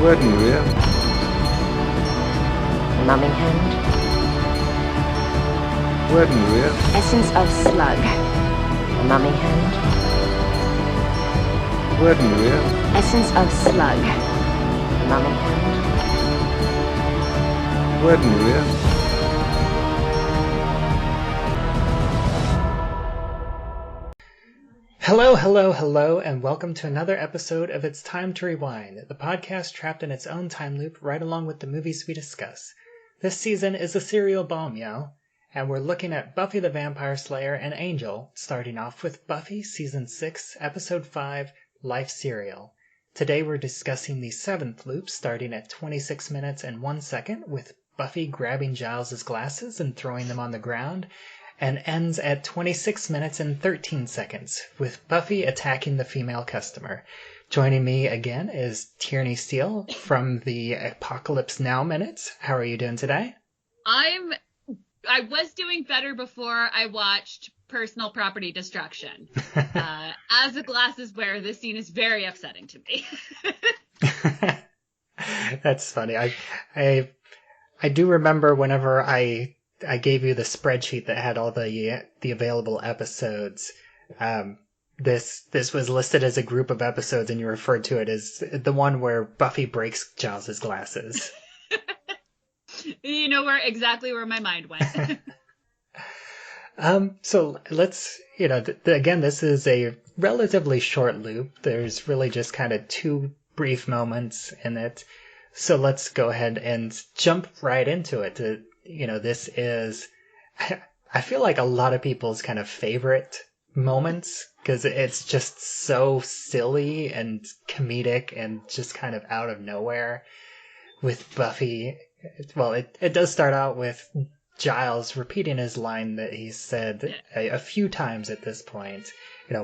Wouldn't you? Numbing hand. Wouldn't you? Essence of slug. Numbing hand. Wouldn't you? Essence of slug. Numbing hand. Wouldn't you? Hello, hello, hello, and welcome to another episode of It's Time to Rewind, the podcast trapped in its own time loop right along with the movies we discuss. This season is a serial bomb, yo, and we're looking at Buffy the Vampire Slayer and Angel, starting off with Buffy Season 6, Episode 5, Life Serial. Today we're discussing the 7th loop, starting at 26 minutes and 1 second, with Buffy grabbing Giles' glasses and throwing them on the ground, and ends at 26 minutes and 13 seconds, with Buffy attacking the female customer. Joining me again is Tierney Steele from the Apocalypse Now Minutes. How are you doing today? I was doing better before I watched Personal Property Destruction. As a glasses wearer, this scene is very upsetting to me. That's funny. I do remember whenever I gave you the spreadsheet that had all the available episodes. This was listed as a group of episodes, and you referred to it as the one where Buffy breaks Giles' glasses. You know exactly where my mind went. So let's, again, this is a relatively short loop. There's really just kind of 2 brief moments in it. So let's go ahead and jump right into it. This is, I feel like a lot of people's kind of favorite moments, because it's just so silly and comedic and just kind of out of nowhere with Buffy. Well, it does start out with Giles repeating his line that he said a few times at this point,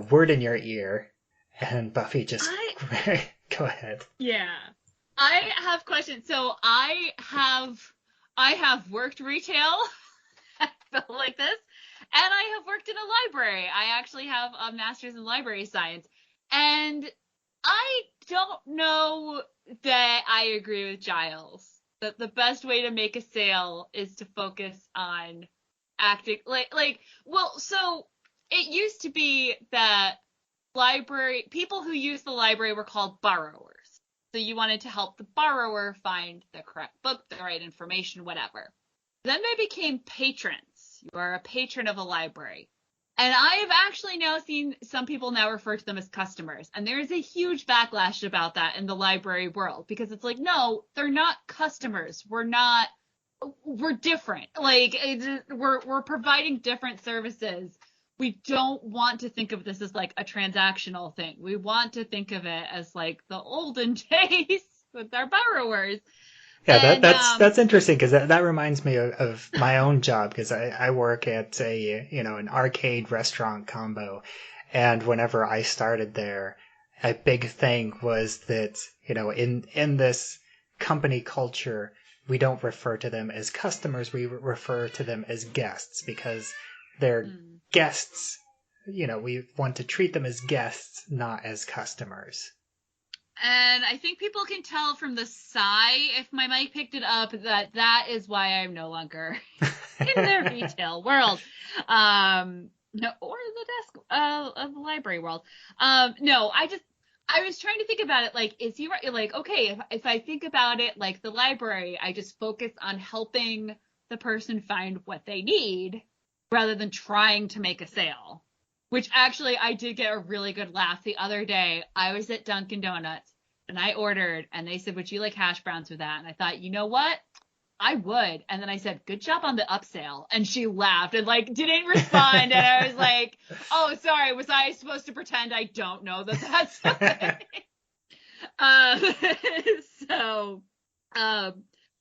word in your ear, and Buffy just, go ahead. Yeah. I have questions. So I have worked retail, I feel like this, and I have worked in a library. I actually have a master's in library science, and I don't know that I agree with Giles. That the best way to make a sale is to focus on acting so it used to be that people who use the library were called borrowers. So you wanted to help the borrower find the correct book, the right information, whatever. Then they became patrons. You are a patron of a library. And I have actually now seen some people now refer to them as customers. And there is a huge backlash about that in the library world, because it's like, no, they're not customers. We're different. We're providing different services. We don't want to think of this as like a transactional thing. We want to think of it as like the olden days with our borrowers. Yeah, that's interesting, because that reminds me of my own job, because I work at an arcade restaurant combo, and whenever I started there, a big thing was that in this company culture, we don't refer to them as customers, we refer to them as guests, because they're guests. We want to treat them as guests, not as customers. And I think people can tell from the sigh, if my mic picked it up, that is why I'm no longer in the retail world, or the desk of the library world. No, I was trying to think about it. Like, is he right? Like, okay, if I think about it, like the library, I just focus on helping the person find what they need rather than trying to make a sale. Which actually, I did get a really good laugh the other day. I was at Dunkin' Donuts, and I ordered, and they said, would you like hash browns with that? And I thought, you know what? I would. And then I said, good job on the upsell. And she laughed and, didn't respond. And I was like, oh, sorry. Was I supposed to pretend I don't know that that's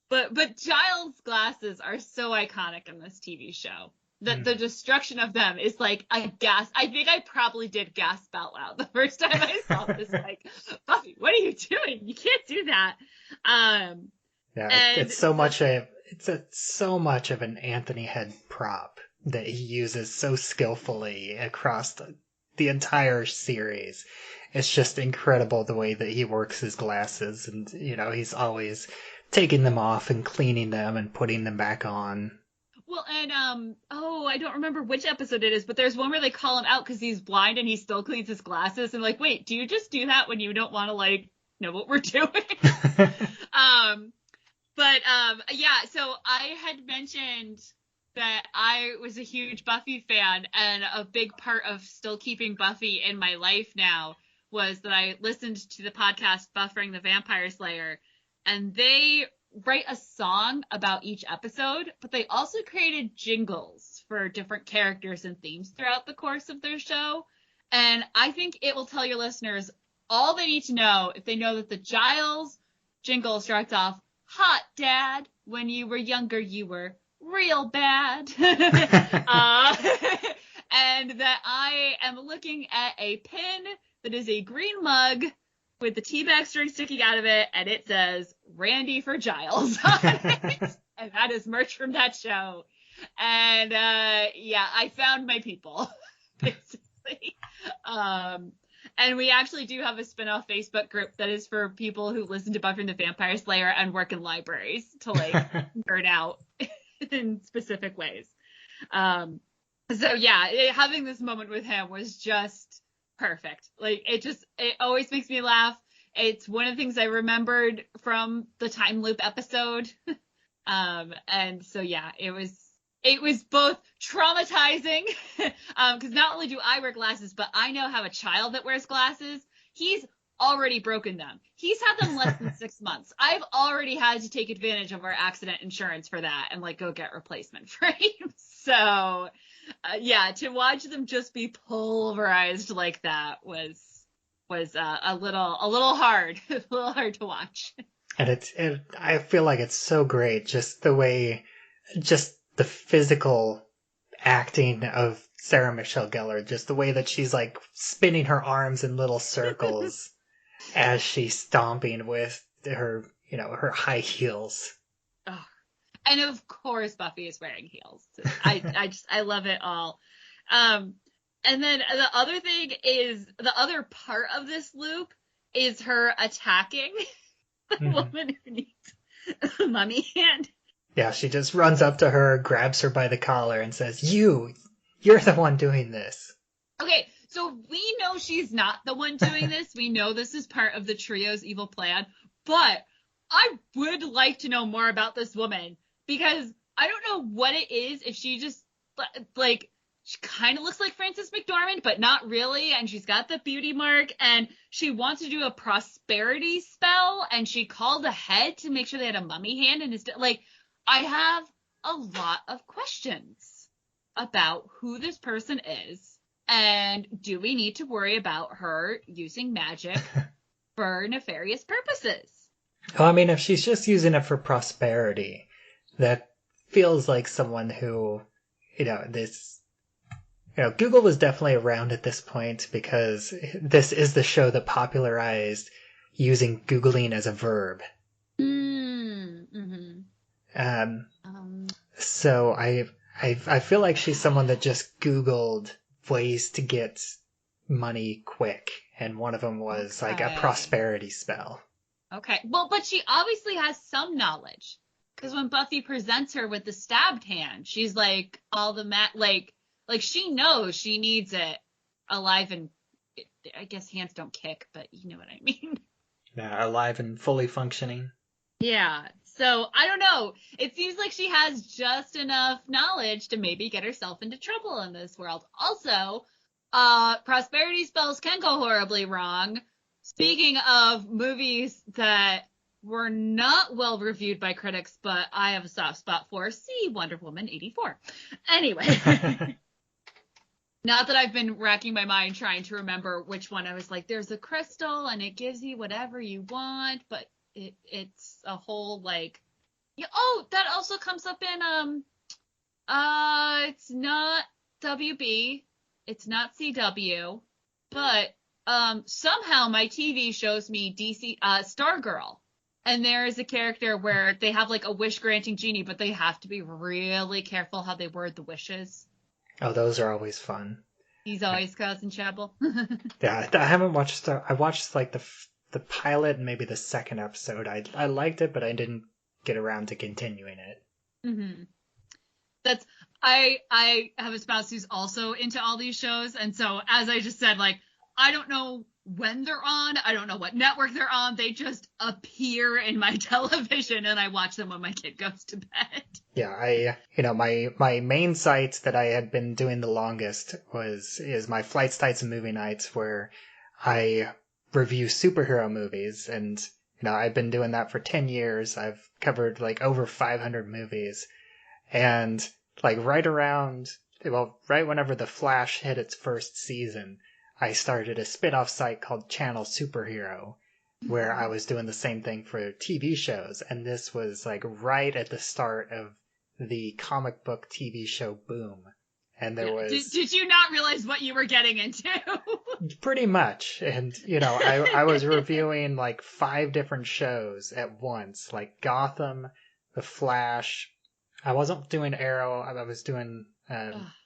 But Giles' glasses are so iconic in this TV show. The destruction of them is like a gasp. I think I probably did gasp out loud the first time I saw this. Like, Buffy, what are you doing? You can't do that. It's so much of an Anthony Head prop that he uses so skillfully across the entire series. It's just incredible the way that he works his glasses, and he's always taking them off and cleaning them and putting them back on. Well, and I don't remember which episode it is, but there's one where they call him out because he's blind and he still cleans his glasses. And like, wait, do you just do that when you don't want to like know what we're doing? Yeah. So I had mentioned that I was a huge Buffy fan, and a big part of still keeping Buffy in my life now was that I listened to the podcast Buffering the Vampire Slayer, and they write a song about each episode, but they also created jingles for different characters and themes throughout the course of their show. And I think it will tell your listeners all they need to know if they know that the Giles jingle starts off, "Hot Dad, when you were younger, you were real bad." And that I am looking at a pin that is a green mug with the tea bag string sticking out of it, and it says "Randy for Giles" on it. And that is merch from that show. And I found my people, basically. And we actually do have a spin-off Facebook group that is for people who listen to Buffy the Vampire Slayer and work in libraries to like nerd out in specific ways. Having this moment with him was just perfect. Like, it always makes me laugh. It's one of the things I remembered from the time loop episode. It was both traumatizing, because not only do I wear glasses, but I now have a child that wears glasses. He's already broken them. He's had them less than 6 months. I've already had to take advantage of our accident insurance for that and like go get replacement frames. So to watch them just be pulverized like that was a little hard, a little hard to watch. And I feel like it's so great, just the way, just the physical acting of Sarah Michelle Gellar, just the way that she's like spinning her arms in little circles as she's stomping with her, her high heels. Oh. And of course Buffy is wearing heels. I love it all. And then the other thing is, the other part of this loop is her attacking the woman who needs a mummy hand. Yeah, she just runs up to her, grabs her by the collar, and says, you're the one doing this. Okay, so we know she's not the one doing this. We know this is part of the trio's evil plan. But I would like to know more about this woman, because I don't know what it is, if she just, like, she kind of looks like Frances McDormand, but not really, and she's got the beauty mark, and she wants to do a prosperity spell, and she called ahead to make sure they had a mummy hand, and I have a lot of questions about who this person is, and do we need to worry about her using magic for nefarious purposes? Well, I mean, if she's just using it for prosperity, that feels like someone who, Google was definitely around at this point, because this is the show that popularized using Googling as a verb. So I feel like she's someone that just Googled ways to get money quick, and one of them was like a prosperity spell. Okay, well, but she obviously has some knowledge, because when Buffy presents her with the stabbed hand, she's like, all the like she knows she needs it alive, and I guess hands don't kick, but you know what I mean. Yeah, alive and fully functioning. Yeah, so I don't know. It seems like she has just enough knowledge to maybe get herself into trouble in this world. Also, prosperity spells can go horribly wrong. Speaking of movies that were not well reviewed by critics, but I have a soft spot for, see Wonder Woman 84. Anyway. Not that I've been racking my mind trying to remember which one. I was like, there's a crystal and it gives you whatever you want, but it's a whole like, that also comes up in it's not WB, it's not CW, but somehow my TV shows me DC Stargirl, and there is a character where they have like a wish granting genie, but they have to be really careful how they word the wishes. Oh, those are always fun. He's always causing trouble. Yeah, I haven't watched. I watched like the pilot and maybe the second episode. I liked it, but I didn't get around to continuing it. Mm-hmm. I have a spouse who's also into all these shows, and so as I just said, like, I don't know when they're on, I don't know what network they're on, they just appear in my television, and I watch them when my kid goes to bed. Yeah, my main site that I had been doing the longest is my Flights, Tights, and Movie Nights, where I review superhero movies, and I've been doing that for 10 years. I've covered like over 500 movies, and like right whenever The Flash hit its first season, I started a spin-off site called Channel Superhero, where I was doing the same thing for TV shows, and this was like right at the start of the comic book TV show boom. And there was... Did you not realize what you were getting into? Pretty much. And, I was reviewing like 5 different shows at once, like Gotham, The Flash. I wasn't doing Arrow. I was doing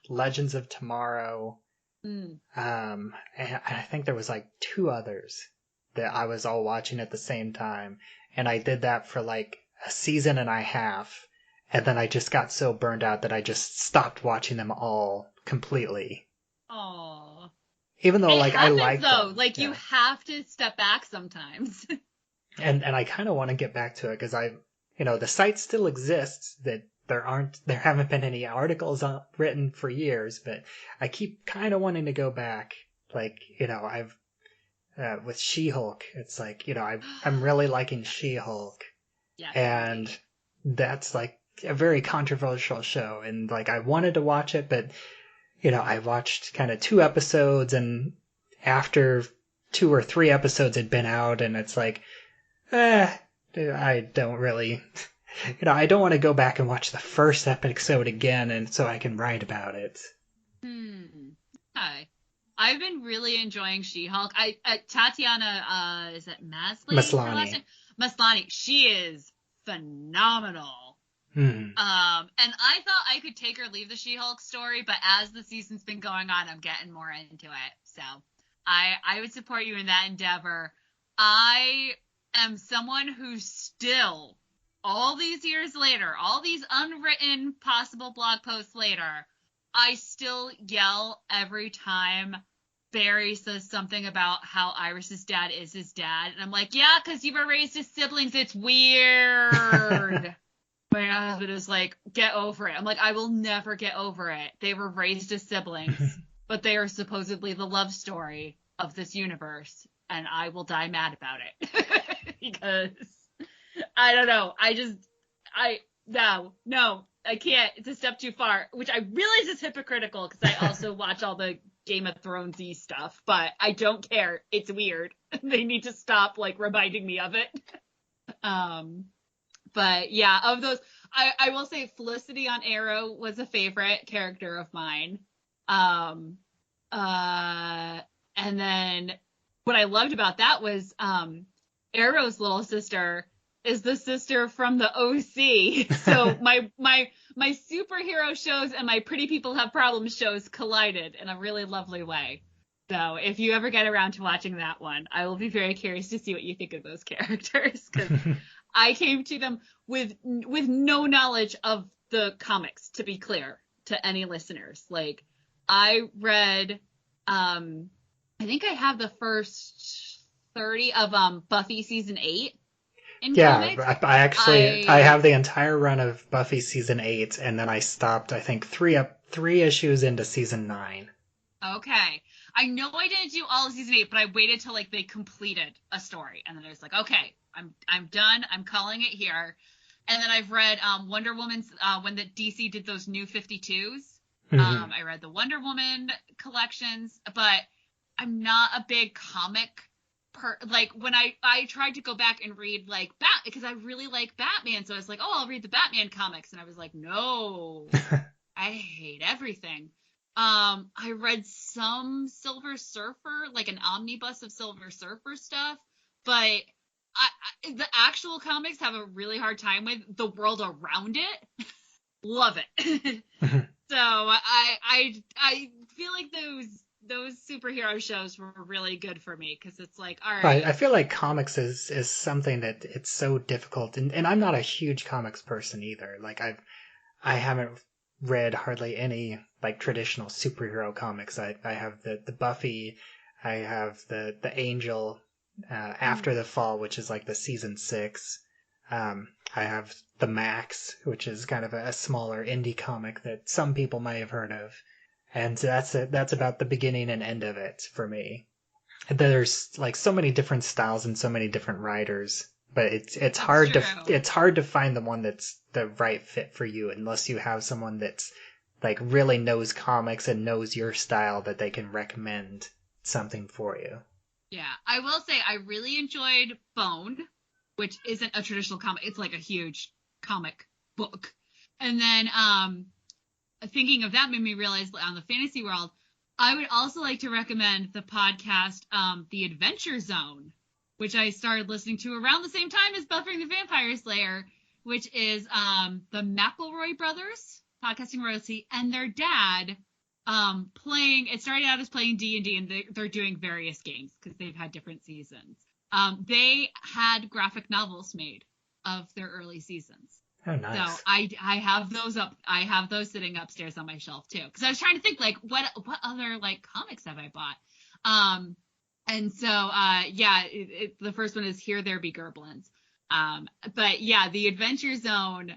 Legends of Tomorrow. And I think there was like 2 others that I was all watching at the same time. And I did that for like a season and a half. And then I just got so burned out that I just stopped watching them all completely. Aww. Even though, it like, happens, I liked though. them. Like, you have to step back sometimes. And I kind of want to get back to it because the site still exists. That there haven't been any articles written for years, but I keep kind of wanting to go back. Like, I've with She-Hulk, it's like, I'm really liking She-Hulk. Yeah. And that's like a very controversial show, and like I wanted to watch it, but I watched kind of 2 episodes, and after 2 or 3 episodes had been out, and it's like, I don't really, I don't want to go back and watch the first episode again, and so I can write about it. Hi. I've been really enjoying She-Hulk. Tatiana, is it Maslany? Maslany. She is phenomenal. And I thought I could take or leave the She-Hulk story, but as the season's been going on, I'm getting more into it. So I would support you in that endeavor. I am someone who still, all these years later, all these unwritten possible blog posts later, I still yell every time Barry says something about how Iris's dad is his dad. And I'm like, yeah, because you were raised as siblings. It's weird. My husband is like, get over it. I'm like, I will never get over it. They were raised as siblings, but they are supposedly the love story of this universe. And I will die mad about it. Because I don't know. No, I can't. It's a step too far, which I realize is hypocritical because I also watch all the Game of Thrones-y stuff, but I don't care. It's weird. They need to stop like reminding me of it. But yeah, of those, I will say Felicity on Arrow was a favorite character of mine. And then what I loved about that was Arrow's little sister is the sister from the OC. So my superhero shows and my Pretty People Have Problems shows collided in a really lovely way. So if you ever get around to watching that one, I will be very curious to see what you think of those characters, because I came to them with no knowledge of the comics, to be clear to any listeners. Like, I read, I think I have the first 30 of Buffy season 8 in comics. I have the entire run of Buffy season 8, and then I stopped, I think, 3 issues into season 9. Okay. I know I didn't do all of season 8, but I waited till like they completed a story, and then I was like, okay, I'm done. I'm calling it here. And then I've read Wonder Woman's when the DC did those new 52s. I read the Wonder Woman collections, but I'm not a big comic like when I tried to go back and read like because I really like Batman, so I was like, oh, I'll read the Batman comics, and I was like, no, I hate everything. I read some Silver Surfer, like an omnibus of Silver Surfer stuff, but the actual comics have a really hard time with the world around it. Love it. So I feel like those those superhero shows were really good for me because it's like, all I right. feel like comics is something that it's so difficult, and I'm not a huge comics person either. Like I haven't read hardly any like traditional superhero comics. I have the Buffy, I have the Angel After the Fall, which is like the season 6. I have the Max, which is kind of a smaller indie comic that some people may have heard of, and that's about the beginning and end of it for me. There's like so many different styles and so many different writers, but it's That's hard true. it's hard to find the one that's the right fit for you unless you have someone that's like really knows comics and knows your style that they can recommend something for you. Yeah, I will say I really enjoyed Bone, which isn't a traditional comic. It's like a huge comic book. And then thinking of that made me realize on the fantasy world, I would also like to recommend the podcast The Adventure Zone, which I started listening to around the same time as Buffy the Vampire Slayer, which is the McElroy brothers, podcasting royalty, and their dad playing. It started out as playing D&D, and they're doing various games because they've had different seasons. They had graphic novels made of their early seasons. Oh, nice. So I have those up. I have those sitting upstairs on my shelf too, because I was trying to think like what other like comics have I bought. And so yeah, the first one is Here There Be Gerblins. But yeah, the Adventure Zone.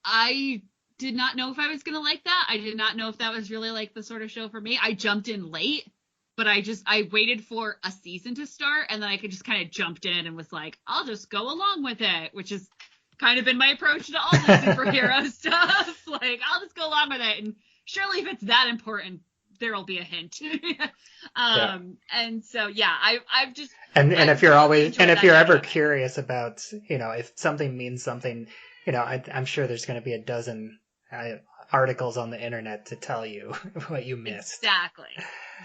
I did not know if I was gonna like that. I did not know if that was really like the sort of show for me. I jumped in late, but I waited for a season to start, and then I could just kind of jumped in and was like, I'll just go along with it, which is kind of been my approach to all the superhero stuff. Like, I'll just go along with it, and surely if it's that important, there'll be a hint. Yeah. And so yeah, I've just And if you're really always enjoyed and if that you're ever dynamic. curious about if something means something, I'm sure there's going to be a dozen articles on the internet to tell you what you missed. Exactly.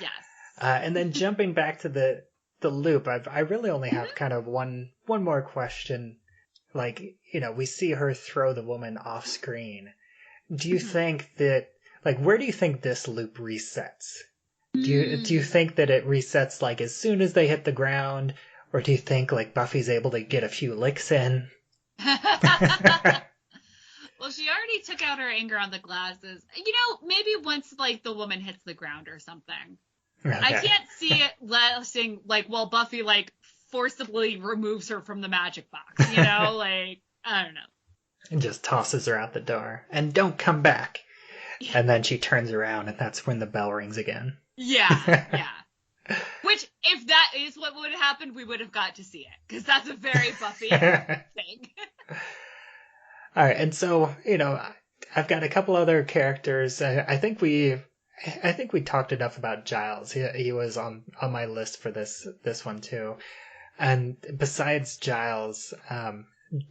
Yes. And then jumping back to the loop, I really only have kind of one more question. Like, we see her throw the woman off screen. Do you think that, like, where do you think this loop resets? Do you think that it resets like as soon as they hit the ground, or do you think like Buffy's able to get a few licks in? Well, she already took out her anger on the glasses. Maybe once like the woman hits the ground or something. Okay. I can't see it lasting like while Buffy like forcibly removes her from the magic box. Like I don't know. And just tosses her out the door. And don't come back. Yeah. And then she turns around, and that's when the bell rings again. Yeah. Which, if that is what would have happened, we would have got to see it, because that's a very Buffy thing. All right, and so I've got a couple other characters. I think we talked enough about Giles. He was on my list for this one too. And besides Giles,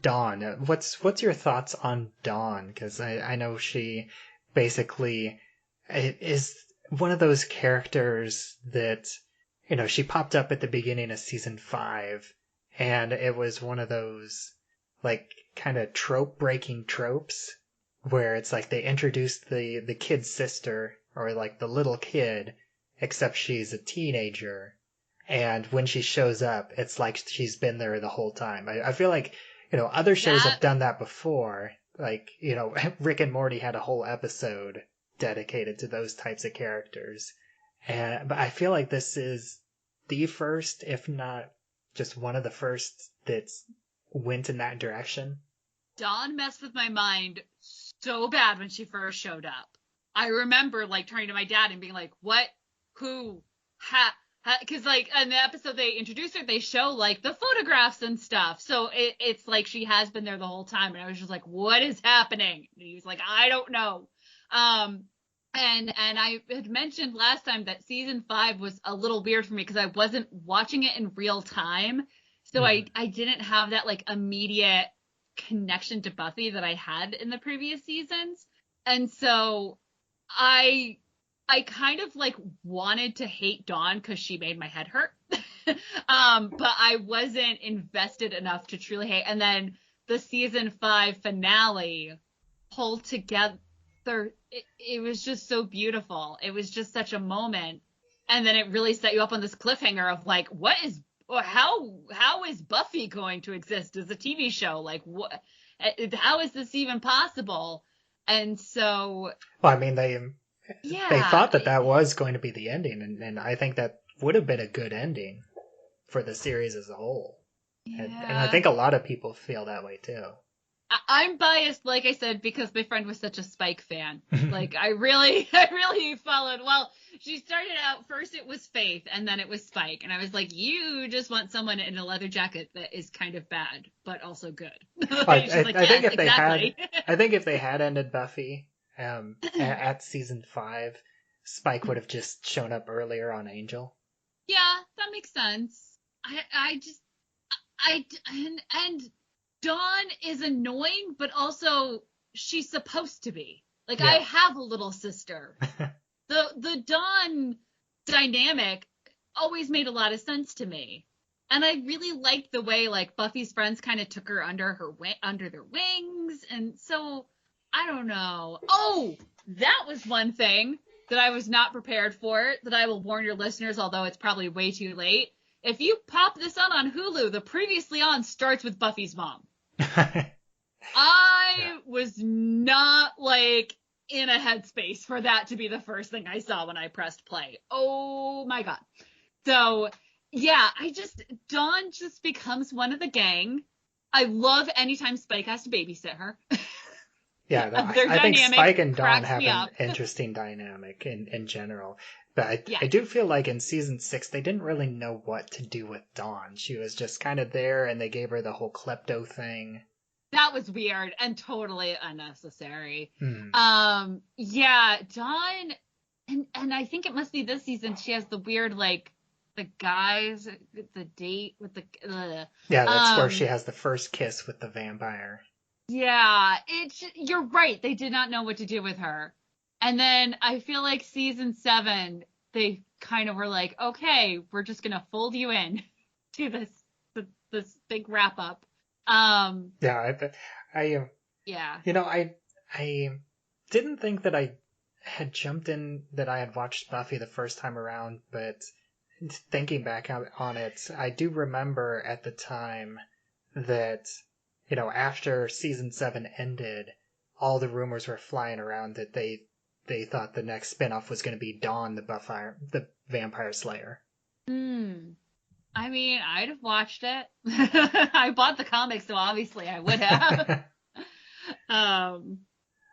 Dawn. What's your thoughts on Dawn? Because I know she basically is one of those characters that she popped up at the beginning of season 5, and it was one of those like kind of trope breaking tropes where it's like they introduced the kid's sister, or like the little kid, except she's a teenager, and when she shows up it's like she's been there the whole time. I feel like other shows have done that before. Like, Rick and Morty had a whole episode dedicated to those types of characters. But I feel like this is the first, if not just one of the first, that's went in that direction. Dawn messed with my mind so bad when she first showed up. I remember like turning to my dad and being like, what? Who? Because like in the episode they introduced her, they show like the photographs and stuff. So it's like she has been there the whole time. And I was just like, what is happening? And he was like, I don't know. And I had mentioned last time that season 5 was a little weird for me because I wasn't watching it in real time. So I didn't have that like immediate connection to Buffy that I had in the previous seasons. And so I kind of like wanted to hate Dawn because she made my head hurt. But I wasn't invested enough to truly hate. And then the season 5 finale pulled together. It was just so beautiful. It was just such a moment. And then it really set you up on this cliffhanger of like, how is Buffy going to exist as a TV show? Like, how is this even possible? And so, well, I mean, they yeah, thought that was going to be the ending, and I think that would have been a good ending for the series as a whole. And I think a lot of people feel that way too. I'm biased, like I said, because my friend was such a Spike fan. Like, I really followed. Well, she started out, first it was Faith, and then it was Spike. And I was like, you just want someone in a leather jacket that is kind of bad, but also good. I think if they had ended Buffy at season 5, Spike would have just shown up earlier on Angel. Yeah, that makes sense. And Dawn is annoying, but also she's supposed to be. Like, I have a little sister. The Dawn dynamic always made a lot of sense to me. And I really liked the way, like, Buffy's friends kind of took her under their wings. And so, I don't know. Oh, that was one thing that I was not prepared for, that I will warn your listeners, although it's probably way too late. If you pop this on Hulu, the previously on starts with Buffy's mom. I was not, like, in a headspace for that to be the first thing I saw when I pressed play. Oh my god. So, yeah, Dawn just becomes one of the gang. I love anytime Spike has to babysit her. Yeah, I think Spike and Dawn have an interesting dynamic in general. But I do feel like in season 6, they didn't really know what to do with Dawn. She was just kind of there, and they gave her the whole klepto thing. That was weird and totally unnecessary. Yeah, Dawn, and I think it must be this season, she has the weird, like, the guys, the date with the... Yeah, that's where she has the first kiss with the vampire. Yeah, you're right. They did not know what to do with her. And then I feel like season 7, they kind of were like, okay, we're just going to fold you in to this big wrap up. I didn't think that I had jumped in, that I had watched Buffy the first time around, but thinking back on it, I do remember at the time that, after season 7 ended, all the rumors were flying around that they thought the next spinoff was going to be Dawn, the Vampire Slayer. I mean, I'd have watched it. I bought the comics, so obviously I would have.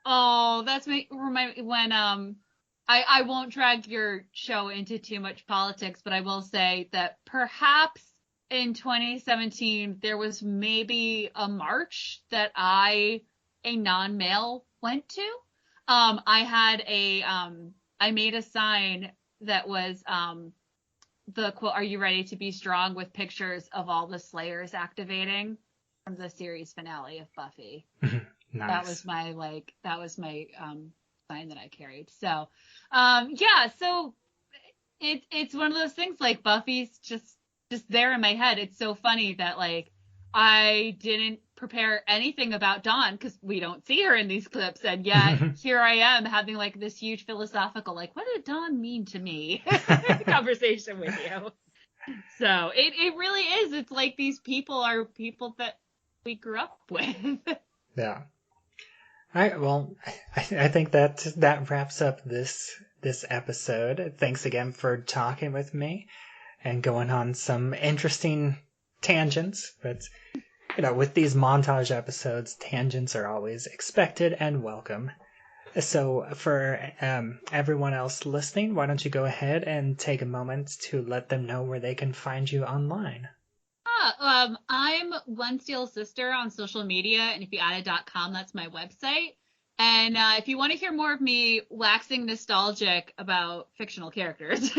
That's remind me when I won't drag your show into too much politics, but I will say that perhaps in 2017 there was maybe a march that a non-male, went to. I made a sign that was the quote, "Are you ready to be strong?" with pictures of all the Slayers activating from the series finale of Buffy. Nice. That was my sign that I carried. So, so it's one of those things, like, Buffy's just there in my head. It's so funny that, like, I didn't prepare anything about Dawn because we don't see her in these clips, and yet here I am having, like, this huge philosophical, like, what did Dawn mean to me conversation with you. So it really is. It's like these people are people that we grew up with. Yeah. All right. Well, I think that wraps up this episode. Thanks again for talking with me and going on some interesting tangents, but with these montage episodes, tangents are always expected and welcome. So for everyone else listening, why don't you go ahead and take a moment to let them know where they can find you online? I'm One Steel Sister on social media, and if you add a .com, that's my website. And if you want to hear more of me waxing nostalgic about fictional characters,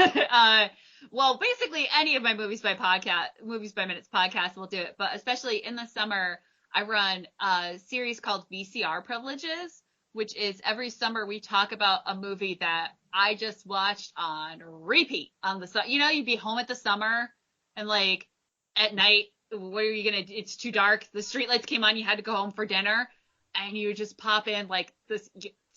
well, basically any of my Movies by Minutes podcast will do it. But especially in the summer, I run a series called VCR Privileges, which is every summer we talk about a movie that I just watched on repeat on the you'd be home at the summer and, like, at night, what are you it's too dark. The streetlights came on. You had to go home for dinner. And you would just pop in, like, this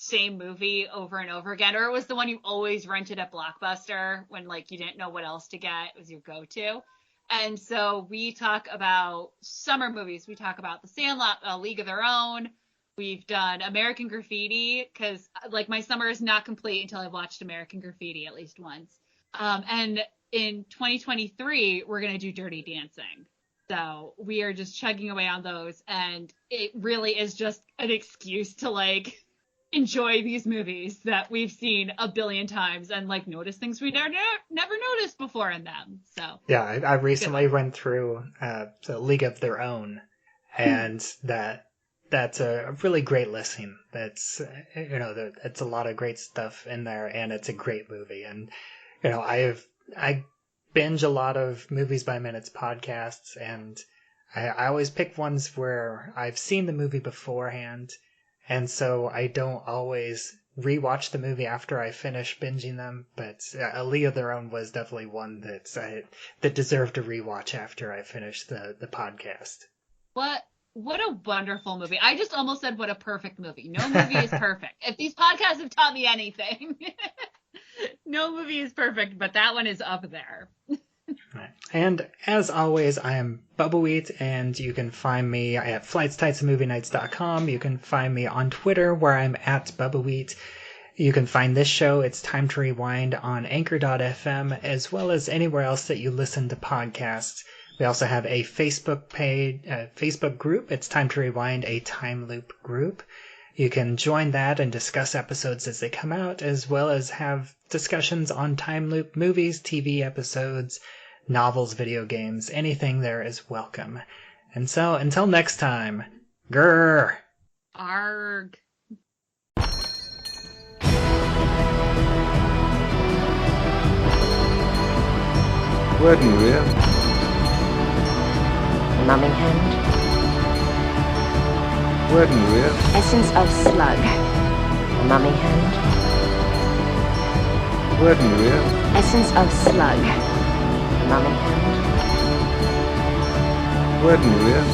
same movie over and over again, or it was the one you always rented at Blockbuster when like you didn't know what else to get. It was your go-to. And so we talk about summer movies. We talk about The Sandlot, A League of Their Own. We've done American Graffiti because like my summer is not complete until I've watched American Graffiti at least once. And in 2023, we're going to do Dirty Dancing. So we are just chugging away on those. And it really is just an excuse to like enjoy these movies that we've seen a billion times and like notice things we never noticed before in them. So yeah, I recently went through the League of Their Own, and that's a really great listen. That's it's a lot of great stuff in there, and it's a great movie. And I binge a lot of Movies by Minutes podcasts, and I always pick ones where I've seen the movie beforehand. And so I don't always rewatch the movie after I finish binging them, but A League of Their Own was definitely one that deserved a rewatch after I finished the podcast. What a wonderful movie. I just almost said what a perfect movie. No movie is perfect. If these podcasts have taught me anything, no movie is perfect, but that one is up there. Right. And as always, I am Bubbawheat, and you can find me at flightstights.movienights.com. You can find me on Twitter, where I'm at Bubbawheat. You can find this show, It's Time to Rewind, on Anchor.fm, as well as anywhere else that you listen to podcasts. We also have a Facebook page, Facebook group, It's Time to Rewind, a time loop group. You can join that and discuss episodes as they come out, as well as have discussions on time loop movies, TV episodes, novels, video games. Anything there is welcome. And so, until next time, grrr! Arg. Wedding Rear. Numbing hand. Wedding Rear. Essence of slug. Numbing hand. Wedding Rear. Essence of slug. Numbing hand. Wedding Rear.